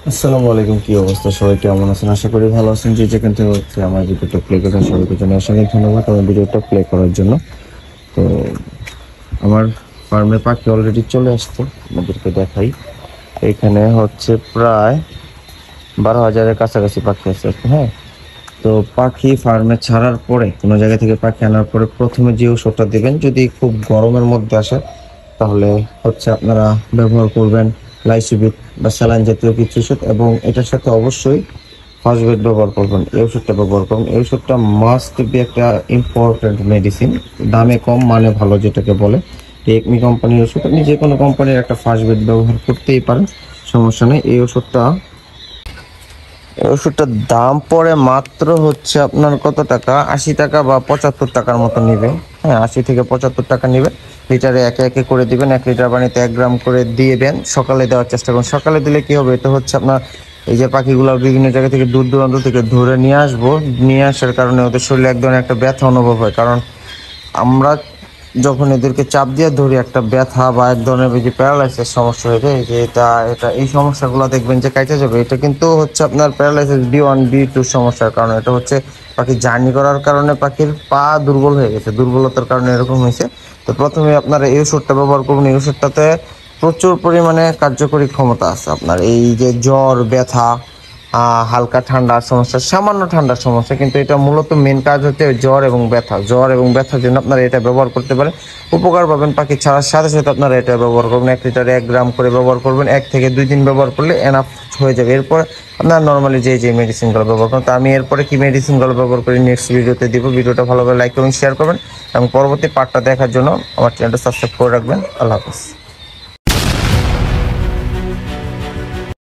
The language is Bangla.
আসসালামু আলাইকুম, কি অবস্থা? সবাই কেমন আছেন? আশা করি ভালো আছেন। যে যেখান থেকে হচ্ছে আমার ভিডিওটা প্লে করেন সবাইকে জন্য অসংখ্য ধন্যবাদ আমার ভিডিওটা প্লে করার জন্য। তো আমার ফার্মে পাখি অলরেডি চলে আসছে, আমাদেরকে দেখাই। এখানে হচ্ছে প্রায় 12,000-এর কাছাকাছি পাখি আছে। হ্যাঁ, তো পাখি ফার্মে ছাড়ার পরে কোনো জায়গা থেকে পাখি আনার পরে প্রথমে যে ওষুধটা দেবেন, যদি খুব গরমের মধ্যে আসে তাহলে হচ্ছে আপনারা ব্যবহার করবেন লাইসিবিট বা স্যালাইন জাতীয় কিছু ওষুধ, এবং এটার সাথে অবশ্যই ফসফেট ব্যবহার করবেন। এই ওষুধটা ব্যবহার করবেন। এই ওষুধটা মাস্ট বি একটা ইম্পর্টেন্ট মেডিসিন, দামে কম মানে ভালো যেটাকে বলে। টেকমি কোম্পানির ওষুধ, আপনি যে কোনো কোম্পানির একটা ফসফেট ব্যবহার করতেই পারেন, সমস্যা নেই। এই ওষুধটার দাম পড়ে মাত্র হচ্ছে আপনার কত টাকা, 80 টাকা বা 75 টাকার মতো নেবে। হ্যাঁ, 80 থেকে 75 টাকা নেবে। লিটারে একে একে করে দিবেন, 1 লিটার পানিতে 1 গ্রাম করে দিবেন। সকালে দেওয়ার চেষ্টা করুন। সকালে দিলে কি হবে, এটা হচ্ছে আপনার এই যে পাখিগুলো বিভিন্ন জায়গা থেকে দূর দূরান্ত থেকে ধরে নিয়ে আসবো, নিয়ে আসার কারণে ওদের শরীরে এক ধরনের একটা ব্যথা অনুভব হয়। কারণ আমরা যখন এদেরকে চাপ দিয়ে ধরি, একটা ব্যথা বা এক ধরনের যে প্যারালাইসিস সমস্যা হয়ে যায়, যে এটা এটা এই সমস্যাগুলো দেখবেন যে কাইটে যাবে। এটা কিন্তু হচ্ছে আপনার প্যারালাইসিস B1 B2 সমস্যার কারণে। এটা হচ্ছে পাখি জার্নি করার কারণে পাখির পা দুর্বল হয়ে গেছে, দুর্বলতার কারণে এরকম হয়েছে। তো প্রথমে আপনারা এই ওষুধটা ব্যবহার করবেন। এই ওষুধটাতে প্রচুর পরিমাণে কার্যকরী ক্ষমতা আছে। আপনার এই যে জ্বর, ব্যথা, হালকা ঠান্ডার সমস্যা, সামান্য ঠান্ডার সমস্যা, কিন্তু এটা মূলত মেন কাজ হচ্ছে জ্বর এবং ব্যথার জন্য আপনারা এটা ব্যবহার করতে পারেন। উপকার পাবেন পাখি ছাড়ার সাথে সাথে। আপনারা এটা ব্যবহার করবেন, 1 লিটারে 1 গ্রাম করে ব্যবহার করবেন। 1 থেকে 2 দিন ব্যবহার করলে এনাফ হয়ে যাবে। এরপর আপনার নর্মালি যে মেডিসিনগুলো ব্যবহার করেন, তো আমি এরপরে কি মেডিসিনগুলো ব্যবহার করি নেক্সট ভিডিওতে দিব। ভিডিওটা ভালোভাবে লাইক এবং শেয়ার করবেন, এবং পরবর্তী পার্টটা দেখার জন্য আমার চ্যানেলটা সাবস্ক্রাইব করে রাখবেন। আল্লাহ হাফেজ।